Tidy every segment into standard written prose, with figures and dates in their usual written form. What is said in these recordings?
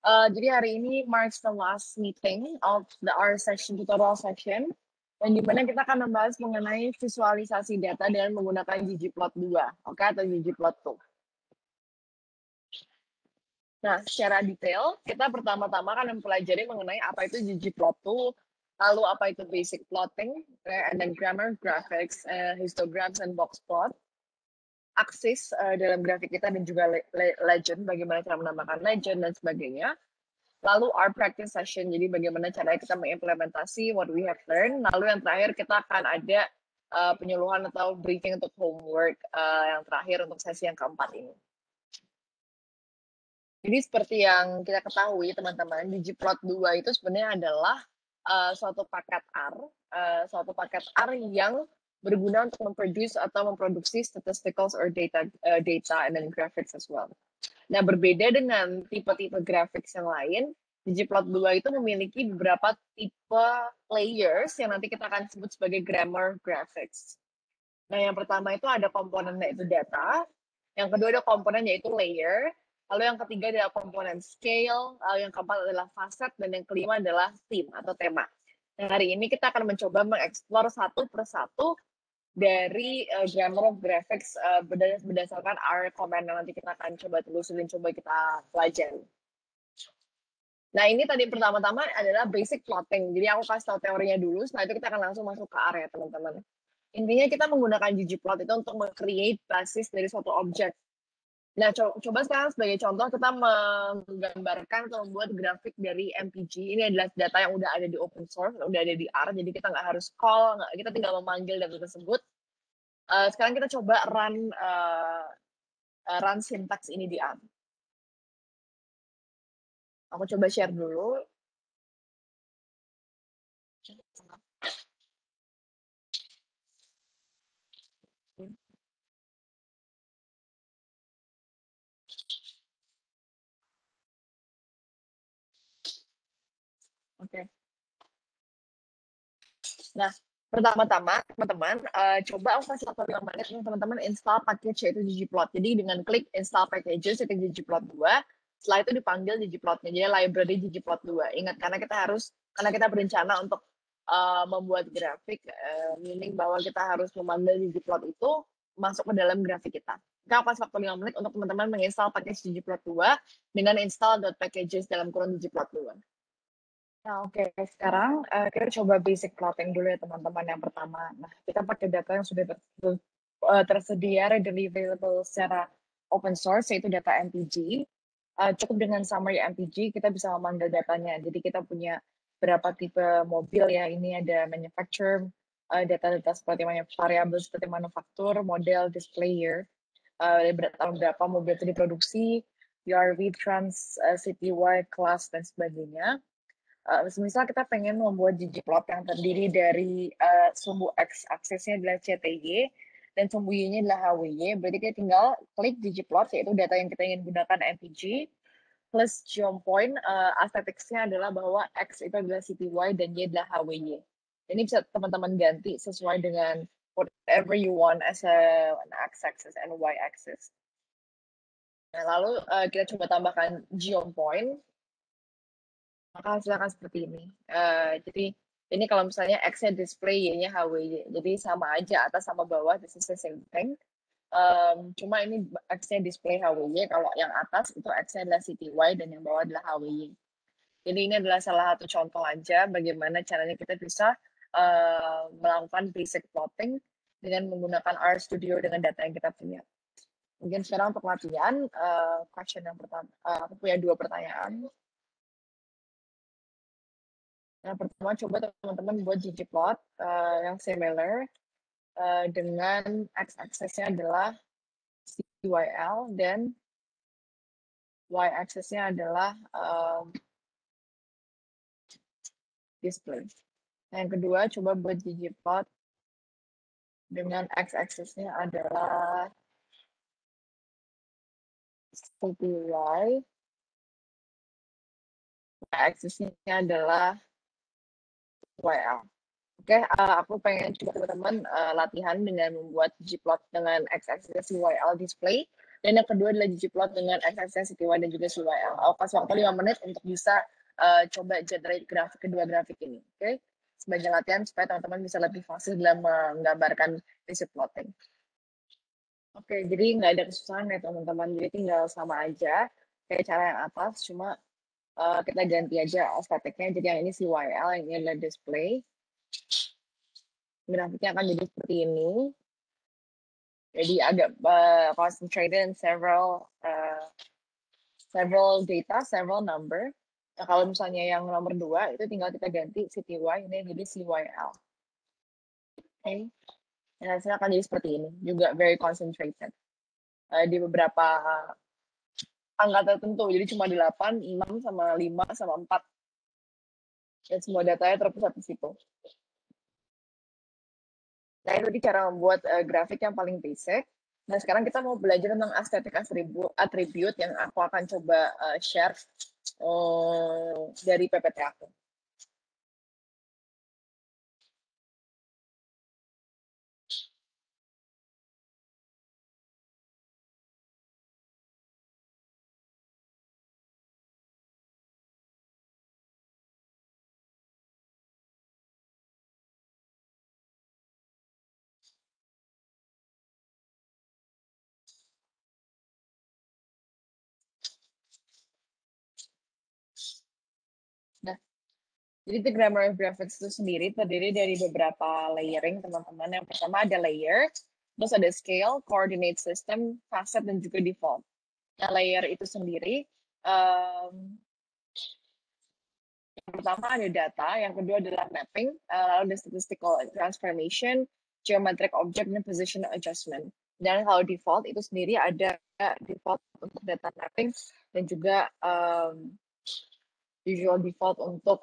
Jadi hari ini marks the last meeting of our session, tutorial session, dan di mana kita akan membahas mengenai visualisasi data dengan menggunakan ggplot2, oke, atau ggplot2. Nah, secara detail, kita pertama-tama akan mempelajari mengenai apa itu ggplot2, lalu apa itu basic plotting, and then grammar, graphics, histograms, and box plot, aksis dalam grafik kita, dan juga legend, bagaimana cara menambahkan legend, dan sebagainya. Lalu our practice session, jadi bagaimana cara kita mengimplementasi what we have learned. Lalu yang terakhir kita akan ada penyuluhan atau briefing untuk homework yang terakhir untuk sesi yang keempat ini. Jadi seperti yang kita ketahui teman-teman, ggplot2 itu sebenarnya adalah suatu paket R yang berguna untuk memproduksi statistics or data and then graphics as well. Nah, berbeda dengan tipe-tipe graphics yang lain, ggplot2 itu memiliki beberapa tipe layers yang nanti kita akan sebut sebagai grammar graphics. Nah, yang pertama itu ada komponen yaitu data, yang kedua ada komponen yaitu layer, lalu yang ketiga adalah komponen scale, lalu yang keempat adalah facet, dan yang kelima adalah theme atau tema. Nah, hari ini kita akan mencoba mengeksplor satu persatu dari grammar of graphics berdasarkan R comment yang nanti kita akan coba telusurin, coba kita pelajari. Nah, ini tadi pertama-tama adalah basic plotting. Jadi aku kasih tahu teorinya dulu, setelah itu kita akan langsung masuk ke area, teman-teman. Intinya kita menggunakan ggplot itu untuk meng-create basis dari suatu objek. Nah, coba sekarang sebagai contoh kita menggambarkan atau membuat grafik dari MPG. Ini adalah data yang udah ada di open source, udah ada di R, jadi kita nggak harus call, kita tinggal memanggil data tersebut. Sekarang kita coba run syntax ini di R. Aku coba share dulu. Oke. Nah, pertama-tama teman-teman coba aku kasih waktu 5 menit untuk teman-teman install package yaitu ggplot. Jadi dengan klik install packages yaitu ggplot2, setelah itu dipanggil ggplotnya, jadi library ggplot2. Ingat, karena kita berencana untuk membuat grafik, meaning bahwa kita harus memanggil ggplot itu masuk ke dalam grafik kita. Kita kasih waktu 5 menit untuk teman-teman menginstal package ggplot2 dengan install.packages dalam kurung ggplot2. Nah, oke. Sekarang kita coba basic plotting dulu ya teman-teman yang pertama. Nah, kita pakai data yang sudah tersedia readily available secara open source, yaitu data MPG. Cukup dengan summary MPG, kita bisa memanggil datanya. Jadi kita punya berapa tipe mobil ya. Ini ada manufacturer, data-data seperti variabel seperti manufaktur, model, display year, berapa mobil itu diproduksi, URV, trans, citywide, class, dan sebagainya. Misal kita pengen membuat ggplot yang terdiri dari sumbu x-aksisnya adalah CTY dan sumbu y-nya adalah HWY, berarti kita tinggal klik ggplot, yaitu data yang kita ingin gunakan MPG, plus geom point, aesthetics-nya adalah bahwa x itu adalah CTY dan y adalah HWY. Ini bisa teman-teman ganti sesuai dengan whatever you want as an x-axis and y-axis. Nah, lalu kita coba tambahkan geom point, maka hasilnya akan seperti ini. Jadi ini kalau misalnya X-nya display, Y-nya HWY. Jadi sama aja atas sama bawah, this is the same thing. Cuma ini X-nya display HWY, kalau yang atas itu X-nya adalah CTY dan yang bawah adalah HWY. Jadi ini adalah salah satu contoh aja bagaimana caranya kita bisa melakukan basic plotting dengan menggunakan RStudio dengan data yang kita punya. Mungkin sekarang untuk latihan, question yang pertama, aku punya 2 pertanyaan. Yang pertama, coba teman-teman buat ggplot yang similar dengan x-axisnya adalah CYL dan y-axisnya adalah display. Yang kedua, coba buat ggplot dengan x-axisnya adalah CTY, y-axisnya adalah YL. Oke, aku pengen coba teman-teman latihan dengan membuat ggplot dengan x-axis YL display. Dan yang kedua adalah ggplot dengan x-axis CTY dan juga CYL. Aku kasih waktu 5 menit untuk bisa coba generate kedua grafik ini. Oke, sebagai latihan supaya teman-teman bisa lebih fasih dalam menggambarkan basic plotting. Oke, jadi nggak ada kesusahan ya teman-teman. Jadi tinggal sama aja kayak cara yang atas, cuma kita ganti aja estetiknya. Jadi yang ini CYL, yang ini adalah display. Grafiknya akan jadi seperti ini. Jadi agak concentrated in several data, several number. Nah, kalau misalnya yang nomor 2 itu tinggal kita ganti CTY, ini jadi CYL. Oke, dan hasilnya akan jadi seperti ini, juga very concentrated. Di beberapa angka tertentu, jadi cuma 8, 6, sama 5, sama 4. Dan semua datanya terpusat di situ. Nah, itu cara membuat grafik yang paling basic. Nah, sekarang kita mau belajar tentang estetik atribut yang aku akan coba share dari PPT aku. Nah, jadi the grammar of graphics itu sendiri terdiri dari beberapa layering, teman-teman. Yang pertama ada layer, terus ada scale, coordinate system, facet, dan juga default. Nah, layer itu sendiri, yang pertama ada data, yang kedua adalah mapping, lalu ada statistical transformation, geometric object, dan position adjustment. Dan kalau default itu sendiri ada default untuk data mapping dan juga usual default untuk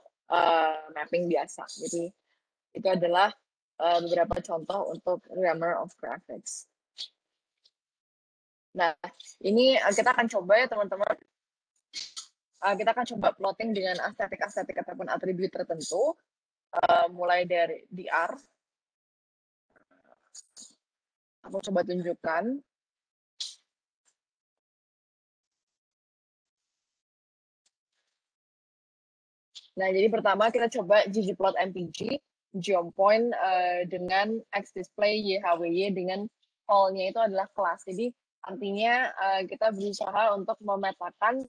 mapping biasa. Jadi itu adalah beberapa contoh untuk grammar of graphics. Nah, ini kita akan coba ya teman-teman. Kita akan coba plotting dengan estetik ataupun atribut tertentu. Mulai dari DR. Aku coba tunjukkan. Nah, jadi pertama kita coba ggplot MPG, geopoint dengan xDisplay YHWY dengan call-nya itu adalah kelas. Jadi artinya kita berusaha untuk memetakan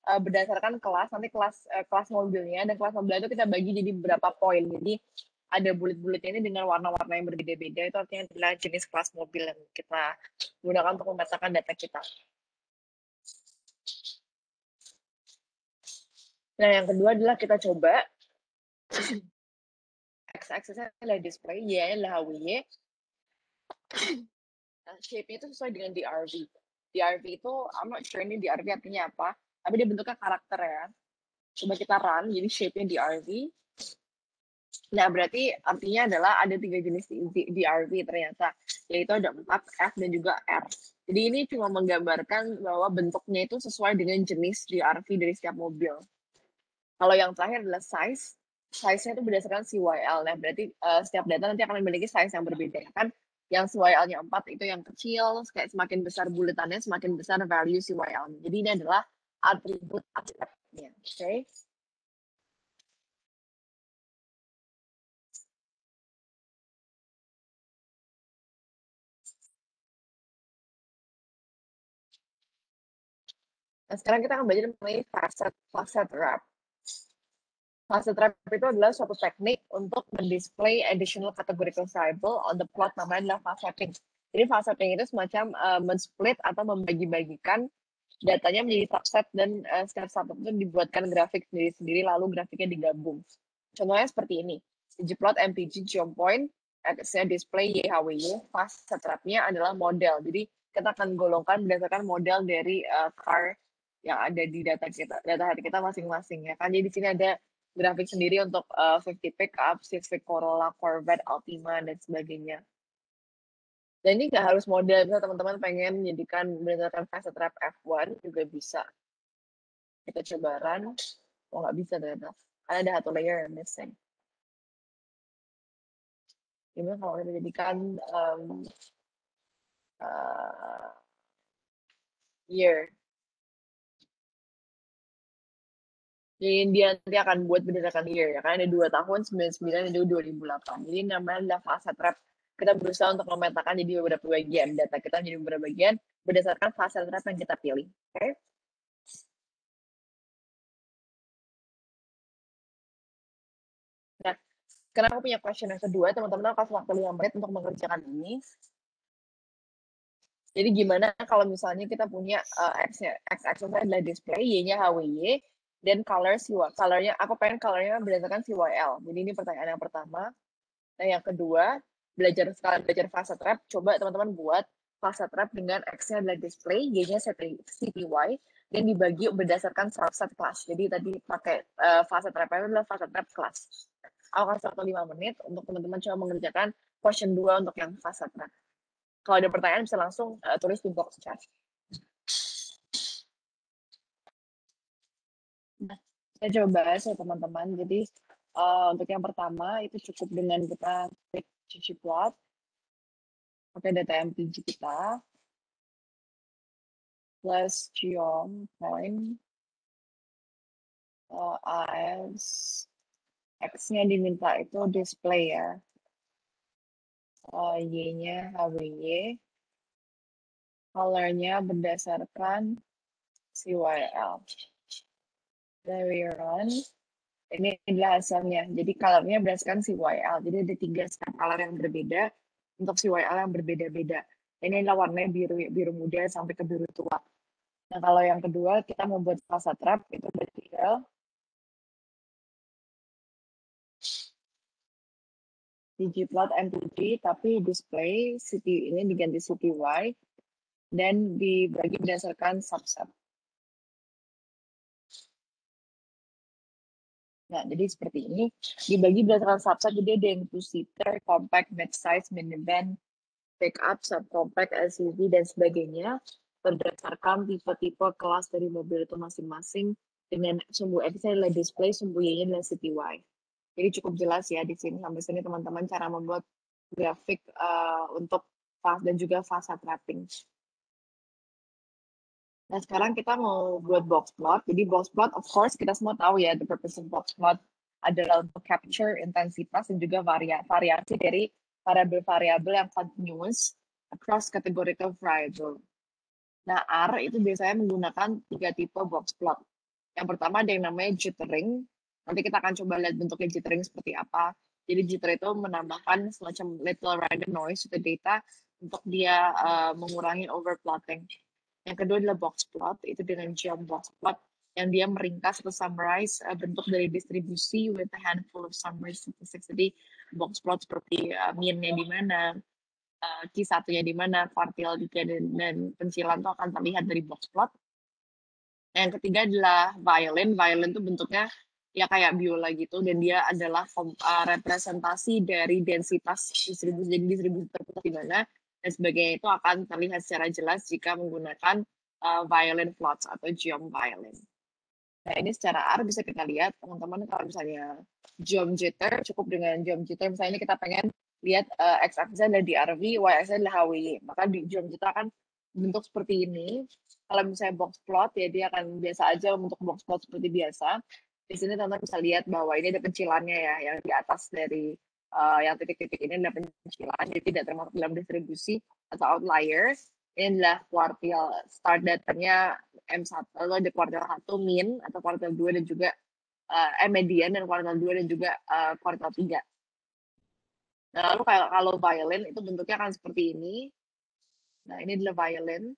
berdasarkan kelas, nanti kelas mobilnya, dan kelas mobil itu kita bagi jadi beberapa poin. Jadi ada bulat-bulat ini dengan warna-warna yang berbeda-beda, itu artinya adalah jenis kelas mobil yang kita gunakan untuk memetakan data kita. Nah, yang kedua adalah kita coba x-axisnya adalah display, y-nya adalah HWY. Nah, shape-nya itu sesuai dengan DRV. DRV itu, I'm not sure ini DRV artinya apa, tapi dia bentuknya karakter ya. Coba kita run, jadi shape-nya DRV. Nah, berarti artinya adalah ada 3 jenis DRV ternyata, yaitu ada 4, F, dan juga R. Jadi ini cuma menggambarkan bahwa bentuknya itu sesuai dengan jenis DRV dari setiap mobil. Kalau yang terakhir adalah size, size-nya itu berdasarkan CYL. Nah, berarti setiap data nanti akan memiliki size yang berbeda. Kan yang CYL-nya 4 itu yang kecil, kayak semakin besar bulatannya, semakin besar value CYL-nya. Jadi ini adalah atribut-atributnya. Oke. Nah, sekarang kita akan belajar mengenai facet wrap. Facet wrap itu adalah suatu teknik untuk mendisplay additional categorical variable on the plot, namanya adalah faceting. Jadi faceting itu semacam men-split atau membagi-bagikan datanya menjadi subset, dan setiap subset itu dibuatkan grafik sendiri-sendiri, lalu grafiknya digabung. Contohnya seperti ini. ggplot MPG geopoint, X-nya display YHWY, facet wrap-nya adalah model. Jadi kita akan golongkan berdasarkan model dari car yang ada di data kita masing-masing ya kan. Jadi di sini ada grafik sendiri untuk 50 pickup, Civic Corolla, Corvette, Altima, dan sebagainya. Dan ini nggak harus model, bisa teman-teman pengen menjadikan berdasarkan facet wrap F1 juga bisa. Kita coba run. Oh, nggak bisa ternyata. Karena ada satu layer yang missing. Gimana kalau kita jadikan year. Jadi dia nanti akan buat berdasarkan year ya. Karena ada 2 tahun, 99 dan juga 2008. Jadi namanya adalah fase trap. Kita berusaha untuk memetakan jadi beberapa bagian. Data kita jadi beberapa bagian berdasarkan fase trap yang kita pilih. Oke? Okay? Nah, karena aku punya question yang kedua, teman-teman kasih waktu 5 menit untuk mengerjakan ini. Jadi gimana kalau misalnya kita punya X-nya, X-axisnya adalah display, Y-nya HWY, dan colornya, aku pengen colornya berdasarkan CYL. Jadi ini pertanyaan yang pertama. Nah, yang kedua, sekalian belajar fase trap, coba teman-teman buat fase trap dengan X-nya adalah display, Y-nya CPY, dan dibagi berdasarkan subset class. Jadi tadi pakai fase trap adalah fase trap class. Aku kasih waktu 5 menit untuk teman-teman coba mengerjakan question 2 untuk yang fase trap. Kalau ada pertanyaan bisa langsung tulis di box chat. Nah, saya coba bahas ya teman-teman. Jadi untuk yang pertama itu cukup dengan kita klik ggplot, pakai data MPG kita, plus geom point as X-nya diminta itu display ya, Y-nya HWY, color-nya berdasarkan CYL. Then we run. Ini adalah hasilnya. Jadi color-nya berdasarkan CYL. Jadi ada 3 step color yang berbeda untuk CYL yang berbeda-beda. Ini adalah warnanya biru muda sampai ke biru tua. Nah, kalau yang kedua kita membuat fase trap itu tinggal ggplot MPG tapi display city ini diganti CTY dan dibagi berdasarkan subset. Nah, jadi seperti ini dibagi berdasarkan subset, jadi ada yang two-seater, compact, mid-size, minivan, pick-up, subcompact, SUV, dan sebagainya berdasarkan tipe-tipe kelas dari mobil itu masing-masing dengan sumbu X-nya adalah display, sumbu Y-nya adalah CTY. Jadi cukup jelas ya di sini sampai sini teman-teman cara membuat grafik untuk fase dan juga fase trapping. Nah, sekarang kita mau buat box plot. Jadi box plot, of course, kita semua tahu ya, the purpose of box plot adalah untuk capture intensitas dan juga variasi dari variabel-variabel yang continuous across categorical variable. Nah, R itu biasanya menggunakan 3 tipe box plot. Yang pertama ada yang namanya jittering. Nanti kita akan coba lihat bentuknya jittering seperti apa. Jadi jitter itu menambahkan semacam little random noise to the data untuk dia mengurangi overplotting. Yang kedua adalah box plot, itu dengan geom box plot yang dia meringkas atau summarize bentuk dari distribusi with a handful of summary statistics. Jadi box plot seperti mean-nya di mana, Q1-nya di mana, kuartil 3 dan pencilan itu akan terlihat dari box plot. Yang ketiga adalah violin. Violin itu bentuknya ya kayak biola gitu dan dia adalah representasi dari densitas distribusi. Jadi distribusi terpusat di mana dan sebagainya itu akan terlihat secara jelas jika menggunakan violin plots atau geom violin. Nah, ini secara R bisa kita lihat, teman-teman, kalau misalnya geom jitter, cukup dengan geom jitter. Misalnya ini kita pengen lihat X-axisnya adalah DRV, Y-axisnya adalah HWY. Maka di geom jitter akan bentuk seperti ini. Kalau misalnya box plot, ya dia akan biasa aja untuk box plot seperti biasa. Di sini teman-teman bisa lihat bahwa ini ada pencilannya ya, yang di atas dari yang titik-titik ini adalah pencilan, jadi tidak termasuk dalam distribusi atau outlier. Ini adalah kuartil start datanya M1, lalu ada kuartil 1 min atau kuartil 2 dan juga median dan kuartil 2 dan juga kuartil 3. Nah, lalu kalau violin itu bentuknya akan seperti ini. Nah, ini adalah violin.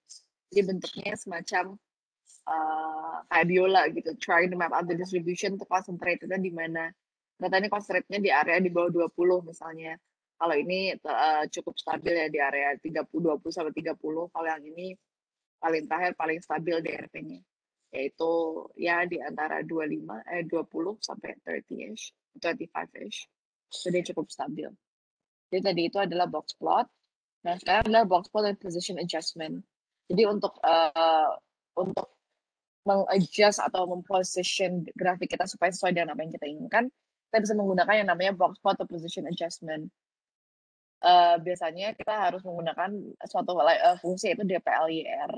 Jadi bentuknya semacam kayak biola gitu, trying to map out the distribution to concentrate-nya di mana. Ternyata ini concentrate-nya di area di bawah 20 misalnya. Kalau ini cukup stabil ya di area 30, 20 sampai 30. Kalau yang ini paling terakhir paling stabil DRP-nya. Yaitu ya di antara 20 sampai 30-ish, 25-ish. Jadi cukup stabil. Jadi tadi itu adalah box plot. Nah, sekarang adalah box plot dan position adjustment. Jadi untuk mengadjust atau memposition grafik kita supaya sesuai dengan apa yang kita inginkan, kita bisa menggunakan yang namanya box plot atau position adjustment. Biasanya kita harus menggunakan suatu fungsi yaitu dplyr.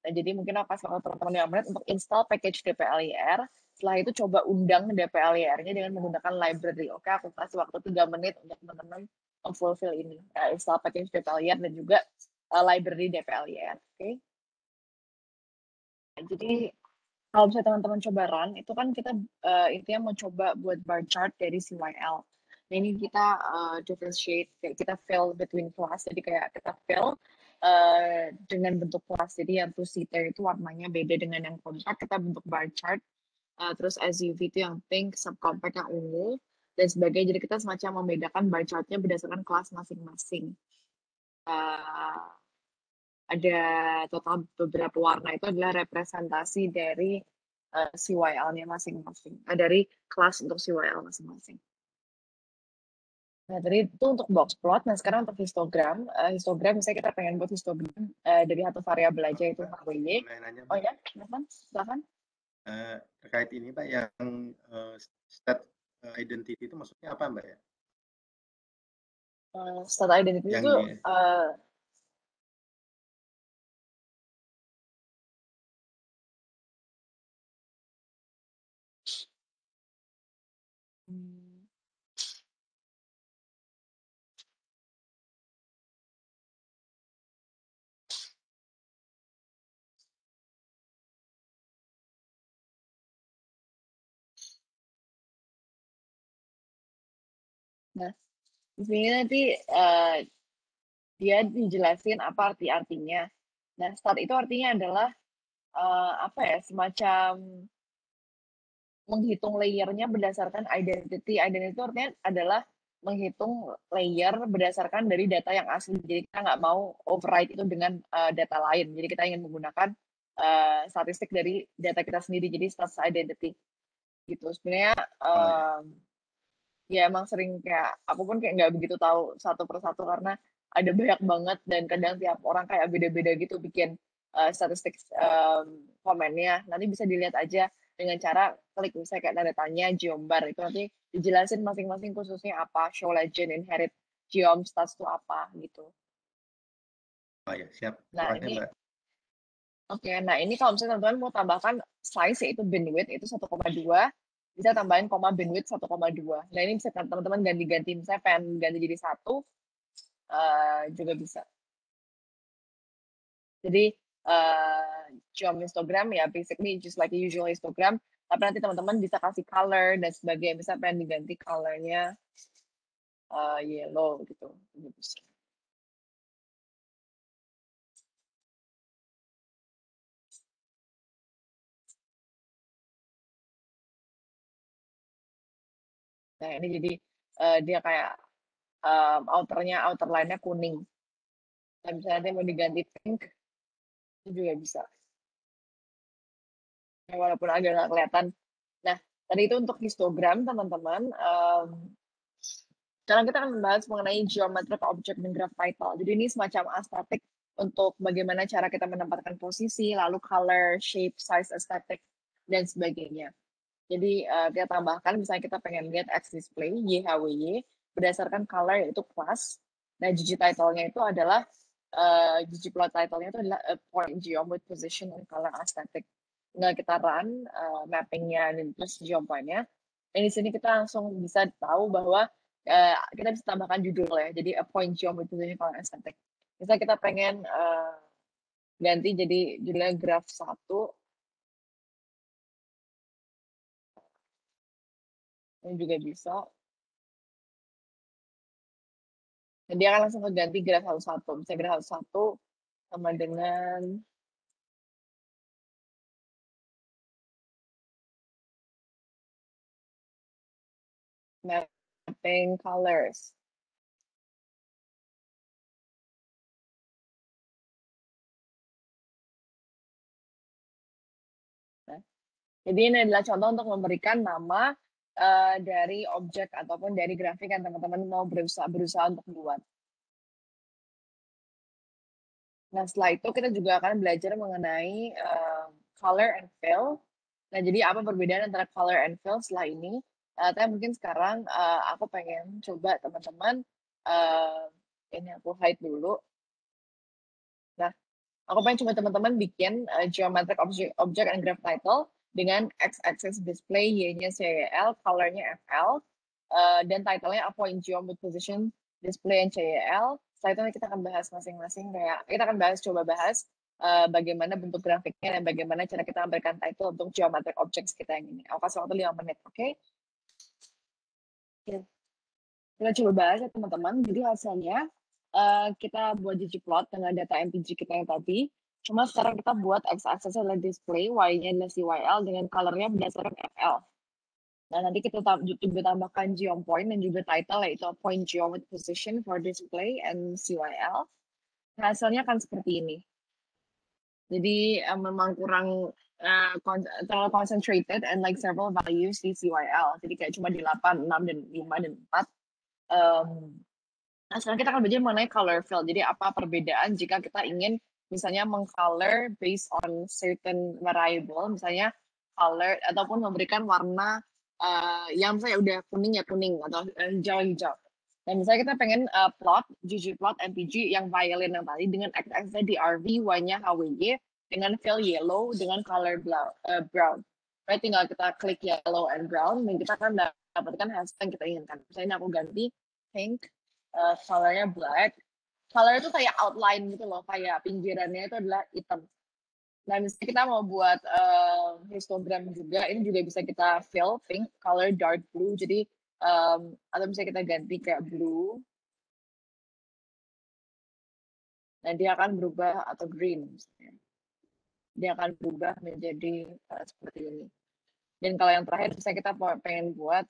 Nah, jadi mungkin aku kasih waktu teman-teman 5 menit untuk install package DPLYR. Setelah itu coba undang DPLYR-nya dengan menggunakan library. Oke, aku kasih waktu 3 menit untuk teman-teman fulfill ini. Install package DPLYR dan juga library DPLYR. Oke. Nah, jadi kalau misalnya teman-teman coba run, itu kan kita intinya mau coba buat bar chart dari CYL. Nah, ini kita differentiate, kita fill between class. Jadi kayak kita fill dengan bentuk kelas. Jadi yang two-seater itu warnanya beda dengan yang compact, kita bentuk bar chart. Terus SUV itu yang pink, subcompact yang ungu, dan sebagainya. Jadi kita semacam membedakan bar chartnya berdasarkan kelas masing-masing. Ada total beberapa warna itu adalah representasi dari CYL-nya masing-masing. Dari kelas untuk CYL masing-masing. Nah, tadi itu untuk box plot. Nah, sekarang untuk histogram. Histogram, misalnya kita pengen buat histogram dari satu variabel aja, itu HWY. Oh ya, silakan. Terkait ini, Pak, yang state identity itu maksudnya apa, Mbak ya? State identity yang itu nah, di sini nanti dia dijelasin apa arti-artinya. Nah, start itu artinya adalah apa ya, semacam menghitung layernya berdasarkan identity. Identity itu artinya adalah menghitung layer berdasarkan dari data yang asli. Jadi kita nggak mau override itu dengan data lain. Jadi kita ingin menggunakan statistik dari data kita sendiri. Jadi status identity gitu. Sebenarnya ya emang sering kayak aku pun kayak nggak begitu tahu satu persatu karena ada banyak banget dan kadang tiap orang kayak beda-beda gitu bikin statistik komennya. Nanti bisa dilihat aja dengan cara klik misalnya kayak tanda tanya geombar itu nanti dijelasin masing-masing khususnya apa, show legend, inherit, geom, stats itu apa gitu. Oh ya, siap. Nah Terima kasih, ini Mbak. Oke, nah ini kalau misalnya teman-teman mau tambahkan size yaitu bandwidth itu 1,2, bisa tambahin koma bandwidth 1,2. Nah ini bisa teman-teman ganti-ganti, misalnya pengen ganti jadi 1, juga bisa. Jadi geom histogram ya basically just like a usual histogram, tapi nanti teman-teman bisa kasih color dan sebagainya, bisa pengen diganti colornya yellow gitu. Nah ini jadi dia kayak outer line-nya kuning. Nah, misalnya nanti mau diganti pink, itu juga bisa. Ya, walaupun agak nggak kelihatan. Nah, tadi itu untuk histogram, teman-teman. Sekarang kita akan membahas mengenai geometric object dan graph title. Jadi ini semacam aesthetic untuk bagaimana cara kita menempatkan posisi, lalu color, shape, size, aesthetic, dan sebagainya. Jadi kita tambahkan, misalnya kita pengen lihat X display, YHWY, berdasarkan color yaitu class. Nah, GG title-nya itu adalah, GG plot title-nya itu adalah a point geom with position and color aesthetic. Nah, kita run mapping-nya dan terus geom point-nya. Dan di sini kita langsung bisa tahu bahwa kita bisa tambahkan judul ya. Jadi a point geom with position and color aesthetic. Misalnya kita pengen ganti jadi judulnya graph 1, ini juga bisa. Dan dia akan langsung keganti graf 1-1. Misalnya graf 1 sama dengan mapping colors. Nah, jadi ini adalah contoh untuk memberikan nama dari objek ataupun dari grafik yang teman-teman mau berusaha untuk buat. Nah, setelah itu kita juga akan belajar mengenai color and fill. Nah, jadi apa perbedaan antara color and fill setelah ini? Tapi mungkin sekarang aku pengen coba teman-teman ini aku hide dulu. Nah, Aku pengen coba teman-teman bikin geometric object and graph title dengan x-axis display, y-nya CL, color-nya FL, dan title-nya a point geom with position display and CL. Setelah itu kita akan bahas masing-masing, kayak kita akan coba bahas bagaimana bentuk grafiknya dan bagaimana cara kita memberikan title untuk geometric objects kita yang ini. Aku kasih waktu 5 menit, oke? Kita coba bahas ya teman-teman. Jadi hasilnya kita buat ggplot dengan data MPG kita yang tadi. Cuma sekarang kita buat x-axis adalah display, y-nya adalah CYL dengan color-nya berdasarkan FL. Nah, nanti kita juga tambahkan geom point dan juga title, yaitu point geom with position for display and CYL. Hasilnya akan seperti ini. Jadi memang kurang terlalu concentrated and like several values di CYL. Jadi kayak cuma di 8, 6, dan 5, dan 4. Nah, sekarang kita akan belajar mengenai color fill. Jadi apa perbedaan jika kita ingin misalnya mengcolor based on certain variable, misalnya color ataupun memberikan warna yang misalnya udah kuning ya kuning atau hijau-hijau. Dan misalnya kita pengen plot, ggplot, MPG yang violin yang tadi dengan x-axisnya DRV, y-nya HWY, dengan fill yellow, dengan color brown. Right, tinggal kita klik yellow and brown, dan kita akan dapatkan hasil yang kita inginkan. Misalnya aku ganti pink, colornya black. Color itu kayak outline gitu loh, kayak pinggirannya itu adalah hitam. Nah, misalnya kita mau buat histogram juga, ini juga bisa kita fill pink, color dark blue. Jadi, atau bisa kita ganti kayak blue. Nah, dia akan berubah, atau green misalnya. Dia akan berubah menjadi seperti ini. Dan kalau yang terakhir, misalnya kita pengen buat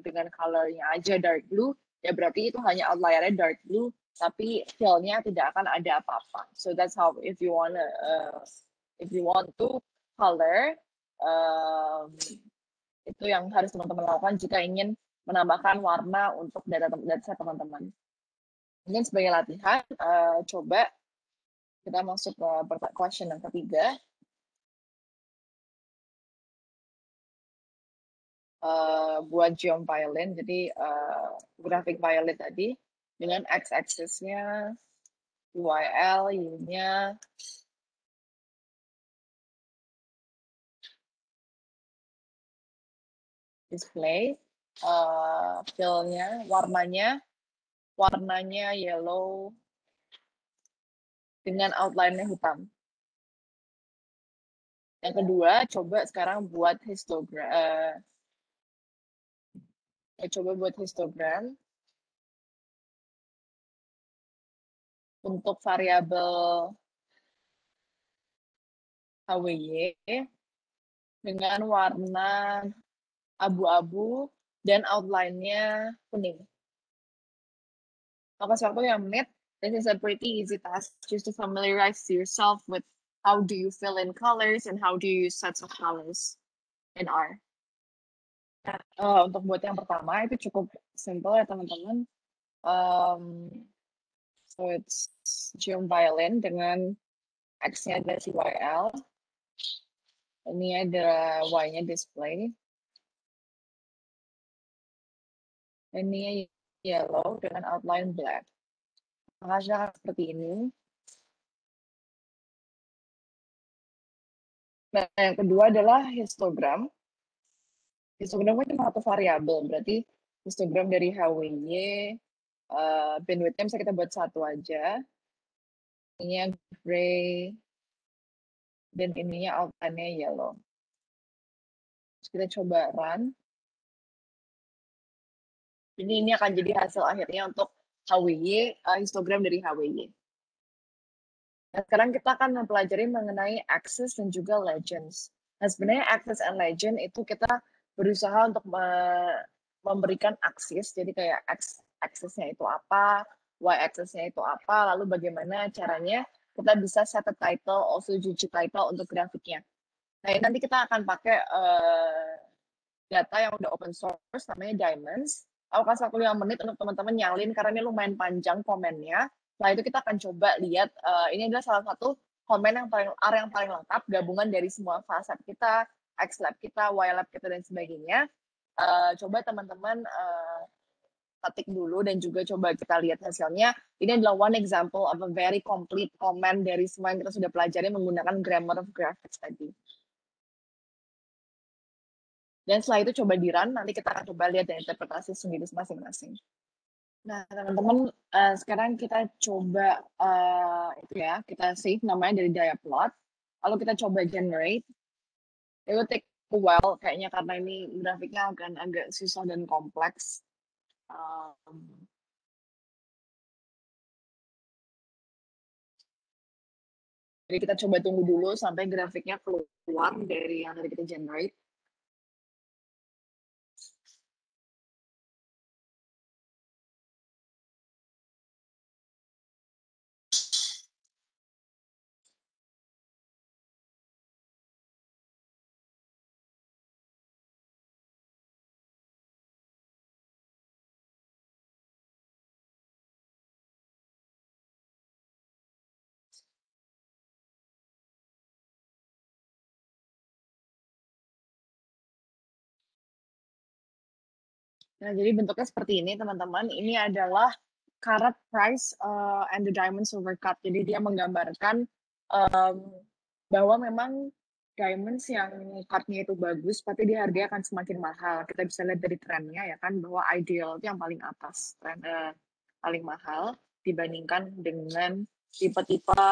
dengan colornya aja dark blue, ya berarti itu hanya outlier-nya dark blue, tapi fill-nya tidak akan ada apa-apa. So that's how if you want to color, itu yang harus teman-teman lakukan jika ingin menambahkan warna untuk data teman-teman. Mungkin sebagai latihan, coba kita masuk ke question yang ketiga. Buat geom violin, jadi grafik violin tadi dengan x-axisnya YL, Y-nya display, fill-nya, warnanya yellow dengan outline-nya hitam. Yang kedua, coba sekarang buat histogram. Coba buat histogram untuk variabel HWY dengan warna abu-abu dan outline-nya kuning. Maka waktu yang menit, this is a pretty easy task just to familiarize yourself with how do you fill in colors and how do you use sets of colors in R. Untuk buat yang pertama itu cukup simple ya teman-teman. So it's geom violin dengan X-nya ada CYL. Ini ada Y-nya display. Ini yellow dengan outline black. Maka seperti ini. Nah, yang kedua adalah histogram. Histogram itu cuma satu variabel, berarti histogram dari HWY, bandwidth-nya bisa kita buat satu aja. Ini yang gray, dan ininya outline-nya yellow. Terus kita coba run. Jadi ini akan jadi hasil akhirnya untuk HWY, histogram dari HWY. Nah, sekarang kita akan mempelajari mengenai axis dan juga legends. Nah, sebenarnya axis and legend itu kita berusaha untuk memberikan aksis, jadi kayak axisnya itu apa, y-axisnya itu apa, lalu bagaimana caranya kita bisa set a title, also ggplot title untuk grafiknya. Nah, nanti kita akan pakai data yang udah open source, namanya Diamonds. Aku kasih waktu 5 menit untuk teman-teman nyalin, karena ini lumayan panjang komennya. Setelah itu kita akan coba lihat, ini adalah salah satu komen yang paling lengkap, gabungan dari semua facet kita, X lab kita, Y lab kita, dan sebagainya. Coba teman-teman ketik dulu dan juga coba kita lihat hasilnya. Ini adalah one example of a very complete comment dari semua yang kita sudah pelajari menggunakan grammar of graphics tadi. Dan setelah itu coba di-run, nanti kita akan coba lihat dan interpretasi sendiri masing-masing. Nah, teman-teman, sekarang kita coba itu ya, kita save namanya dari Diaplot. Lalu kita coba generate. It will take a while kayaknya karena ini grafiknya akan agak susah dan kompleks. Jadi kita coba tunggu dulu sampai grafiknya keluar dari yang tadi kita generate. Nah, jadi bentuknya seperti ini, teman-teman. Ini adalah carat price and the diamond silver cut. Jadi dia menggambarkan bahwa memang diamonds yang cutnya itu bagus, tapi dia harganya akan semakin mahal. Kita bisa lihat dari trennya ya kan, bahwa ideal itu yang paling atas, tren paling mahal dibandingkan dengan tipe-tipe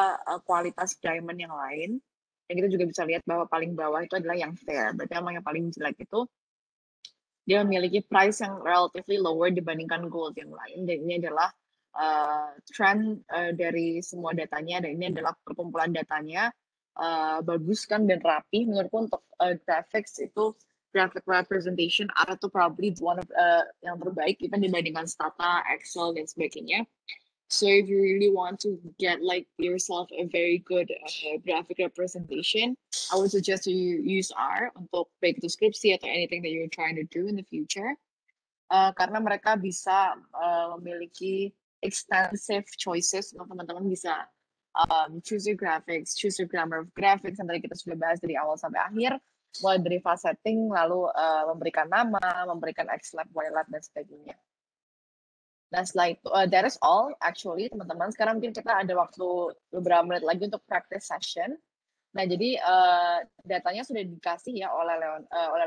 kualitas diamond yang lain. Dan kita juga bisa lihat bahwa paling bawah itu adalah yang fair. Berarti memang yang paling jelek itu dia memiliki price yang relatively lower dibandingkan gold yang lain. Dan ini adalah trend dari semua datanya, dan ini adalah perkumpulan datanya. Bagus kan dan rapi menurutku untuk graphics itu graphic representation atau probably one of yang terbaik even dibandingkan Stata, Excel dan sebagainya. So if you really want to get like yourself a very good graphic representation, I would suggest you use R untuk baik itu skripsi atau anything that you're trying to do in the future. Karena mereka bisa memiliki extensive choices untuk teman-teman bisa choose your graphics, choose your grammar of graphics yang tadi kita sudah bahas dari awal sampai akhir, mulai dari file setting, lalu memberikan nama, memberikan X-Lab, Y-Lab, dan sebagainya. Nah, setelah itu, that is all actually, teman-teman. Sekarang mungkin kita ada waktu beberapa menit lagi untuk practice session. Nah, jadi datanya sudah dikasih ya oleh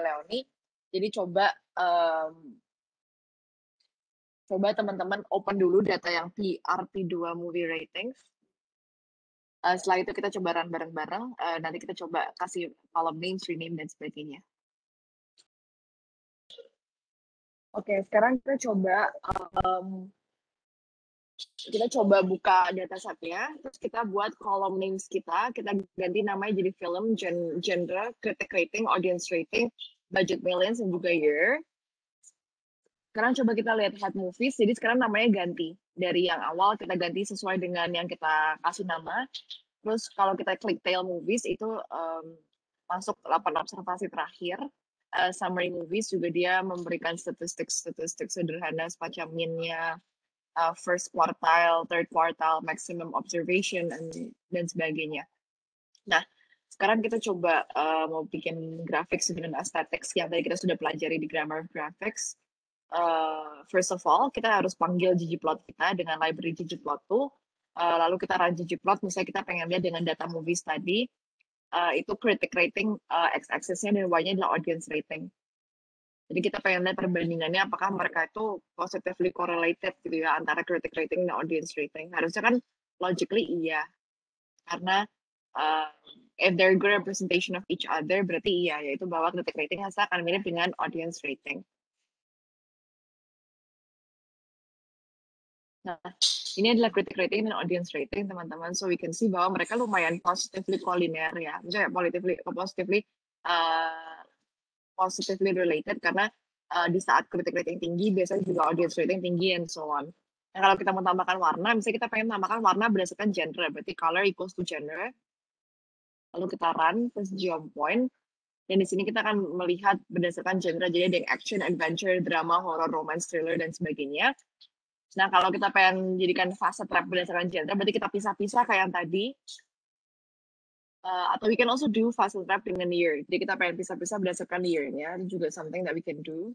Leonie. Jadi coba teman-teman open dulu data yang PRT2 movie ratings. Setelah itu kita coba run bareng-bareng. Nanti kita coba kasih column name, rename, dan sebagainya. Oke, sekarang kita coba buka datasetnya, terus kita buat column names kita ganti namanya jadi film, genre, critic rating, audience rating, budget millions, dan juga year. Sekarang coba kita lihat head movies, jadi sekarang namanya ganti. Dari yang awal kita ganti sesuai dengan yang kita kasih nama. Terus kalau kita klik tail movies itu masuk 8 observasi terakhir. Summary movies juga dia memberikan statistik sederhana semacam mean-nya, first quartile, third quartile, maximum observation, dan sebagainya. Nah, sekarang kita coba mau bikin graphics dengan aesthetics yang tadi kita sudah pelajari di grammar of graphics. First of all, kita harus panggil ggplot kita dengan library ggplot2. Lalu kita run ggplot, misalnya kita pengen lihat dengan data movies tadi, itu critic rating x-axisnya dan y-nya adalah audience rating. Jadi kita pengen lihat perbandingannya apakah mereka itu positively correlated gitu ya antara critic rating dan audience rating. Harusnya kan logically iya. Karena if they're good representation of each other, berarti iya, yaitu bahwa critic rating hasilnya akan mirip dengan audience rating. Nah, ini adalah critic rating dan audience rating, teman-teman. So we can see bahwa mereka lumayan positively collinear ya. Misalnya positively related karena di saat critic rating tinggi, biasanya juga audience rating tinggi and so on. Nah, kalau kita mau tambahkan warna, misalnya kita pengen tambahkan warna berdasarkan genre, berarti color equals to genre. Lalu kita run, terus geom point. Dan di sini kita akan melihat berdasarkan genre, jadi ada yang action, adventure, drama, horror, romance, thriller, dan sebagainya. Nah, kalau kita pengen jadikan fase trap berdasarkan genre, berarti kita pisah-pisah kayak yang tadi. Atau we can also do fase trap dengan year. Jadi kita pengen pisah-pisah berdasarkan year-nya. Itu juga something that we can do.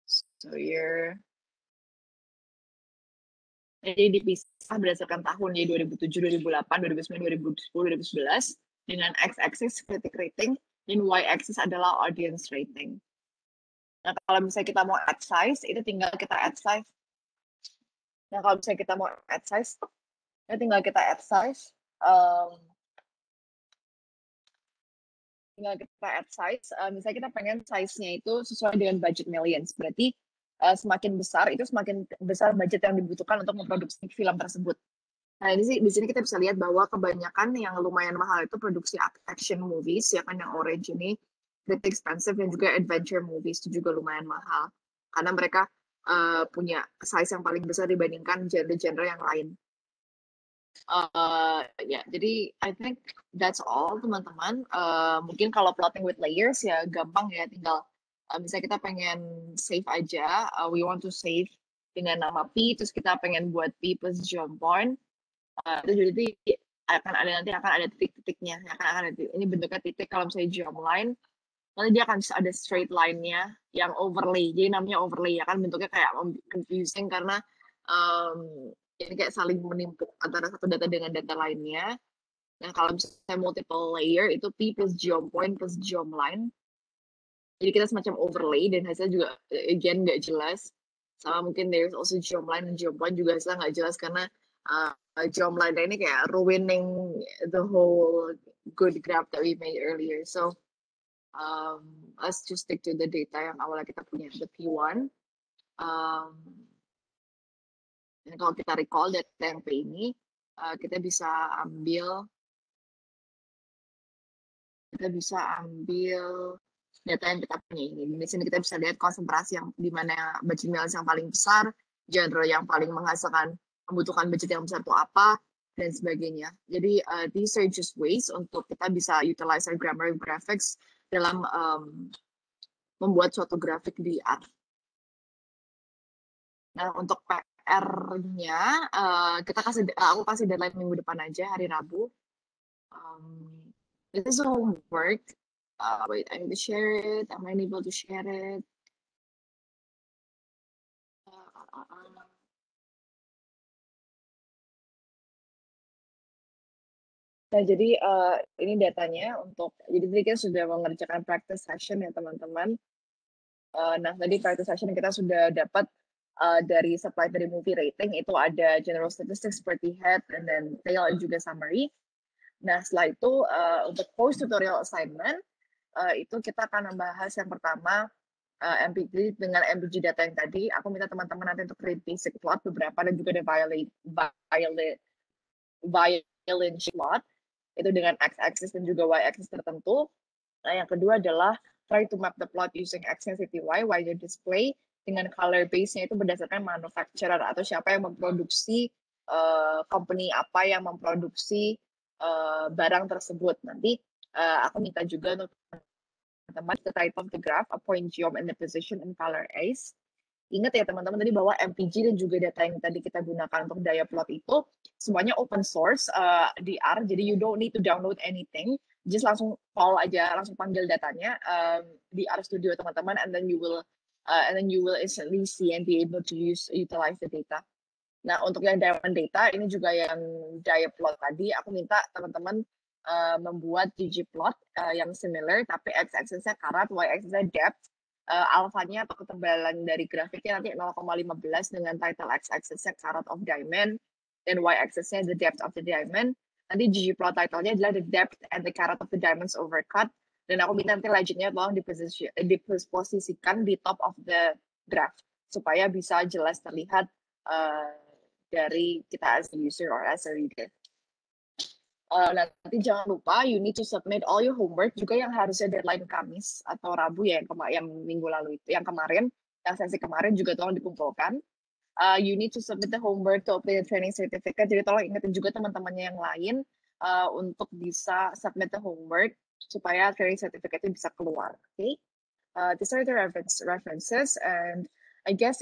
So year. Jadi dipisah berdasarkan tahun, jadi 2007, 2008, 2009, 2010, 2011 dengan x-axis critic rating dan y-axis adalah audience rating. Nah, kalau misalnya kita mau add size, itu tinggal kita add size. Nah, kalau misalnya kita mau add size, ya tinggal kita add size. Tinggal kita add size. Misalnya kita pengen size-nya itu sesuai dengan budget millions. Berarti semakin besar, itu semakin besar budget yang dibutuhkan untuk memproduksi film tersebut. Nah, di sini kita bisa lihat bahwa kebanyakan yang lumayan mahal itu produksi action movies, ya kan, yang orange ini, pretty expensive, dan juga adventure movies itu juga lumayan mahal. Karena mereka punya size yang paling besar dibandingkan genre-genre yang lain. Ya, jadi I think that's all, teman-teman. Mungkin kalau plotting with layers ya gampang ya, tinggal misalnya kita pengen save aja, we want to save dengan nama P, terus kita pengen buat P plus jump point. Itu jadi akan ada titik-titiknya, akan ada titik. Ini bentuknya titik. Kalau misalnya jump line, nanti dia akan ada straight line-nya yang overlay. Jadi namanya overlay, ya kan, bentuknya kayak confusing karena ini kayak saling menimpuk antara satu data dengan data lainnya. Nah, kalau misalnya multiple layer itu P plus geom point plus geom line. Jadi kita semacam overlay dan hasilnya juga again nggak jelas. Sama mungkin there's also geom line dan geom point juga hasilnya nggak jelas karena geom line ini kayak ruining the whole good graph that we made earlier. So let's just stick to the data yang awalnya kita punya, the P1. Dan kalau kita recall data yang P ini, kita bisa ambil data yang kita punya ini. Di sini kita bisa lihat konsentrasi yang di mana budget millions yang paling besar, genre yang paling menghasilkan, membutuhkan budget yang besar itu apa, dan sebagainya. Jadi these are just ways untuk kita bisa utilize our grammar graphics dalam membuat suatu grafik di R. Nah, untuk PR-nya, aku kasih deadline minggu depan aja, hari Rabu. This is homework. Wait, I need to share it. Am I able to share it? Nah, jadi ini datanya jadi kita sudah mengerjakan practice session ya, teman-teman. Nah, tadi practice session kita sudah dapat dari supply dari movie rating, itu ada general statistics seperti head, and then tail, dan juga summary. Nah, setelah itu untuk post tutorial assignment, itu kita akan membahas yang pertama MPG dengan MPG data yang tadi. Aku minta teman-teman nanti untuk create basic plot beberapa, dan juga ada violin plot, itu dengan x-axis dan juga y-axis tertentu. Nah, yang kedua adalah try to map the plot using X-nya CTY, Y-nya display, dengan color base-nya itu berdasarkan manufacturer atau siapa yang memproduksi, company apa yang memproduksi barang tersebut. Nanti aku minta juga untuk teman-teman the type of the graph, a point geom, and the position and color ace. Ingat ya teman-teman tadi bahwa MPG dan juga data yang tadi kita gunakan untuk daya plot itu semuanya open source di R, jadi you don't need to download anything, just langsung call aja, langsung panggil datanya di R Studio teman-teman, and then you will instantly see and be able to utilize the data. Nah, untuk yang diamond data ini juga yang daya plot tadi, aku minta teman-teman membuat ggplot yang similar, tapi x-axisnya karat, y-axisnya depth. Alfanya atau ketebalan dari grafiknya nanti 0,15 dengan title x-axisnya carat of diamond, dan y-axisnya the depth of the diamond. Nanti ggplot title-nya adalah the depth and the carat of the diamonds overcut, dan aku minta nanti legend-nya tolong diposisikan di top of the graph supaya bisa jelas terlihat dari kita as a user or as a reader. Nanti jangan lupa you need to submit all your homework juga yang harusnya deadline Kamis atau Rabu ya, yang minggu lalu itu, yang kemarin, yang sesi kemarin juga tolong dikumpulkan. You need to submit the homework to obtain a training certificate. Jadi tolong ingetin juga teman-temannya yang lain untuk bisa submit the homework supaya training certificate itu bisa keluar. Okay? These are the references, and I guess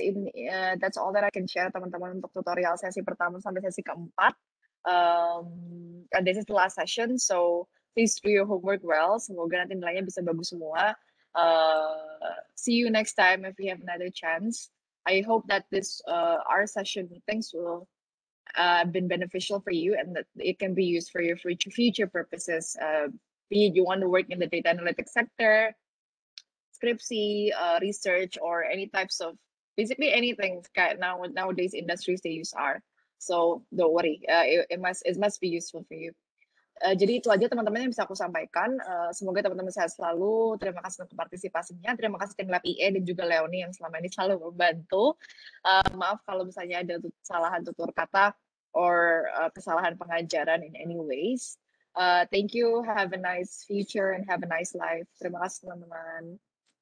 that's all that I can share teman-teman untuk tutorial sesi pertama sampai sesi keempat. And this is the last session, so please do your homework well. Semoga nanti nilainya bisa bagus semua. See you next time if we have another chance. I hope that this our session meetings will been beneficial for you and that it can be used for your future purposes. Be it you want to work in the data analytics sector, skripsi, research, or any types of basically anything. Nowadays industries they use R. So don't worry, it must be useful for you. Jadi itu aja teman-teman yang bisa aku sampaikan. Semoga teman-teman sehat selalu. Terima kasih untuk partisipasinya. Terima kasih tim Lab IE dan juga Leoni yang selama ini selalu membantu. Maaf kalau misalnya ada kesalahan tutur kata or kesalahan pengajaran in any ways. Thank you. Have a nice future and have a nice life. Terima kasih teman-teman.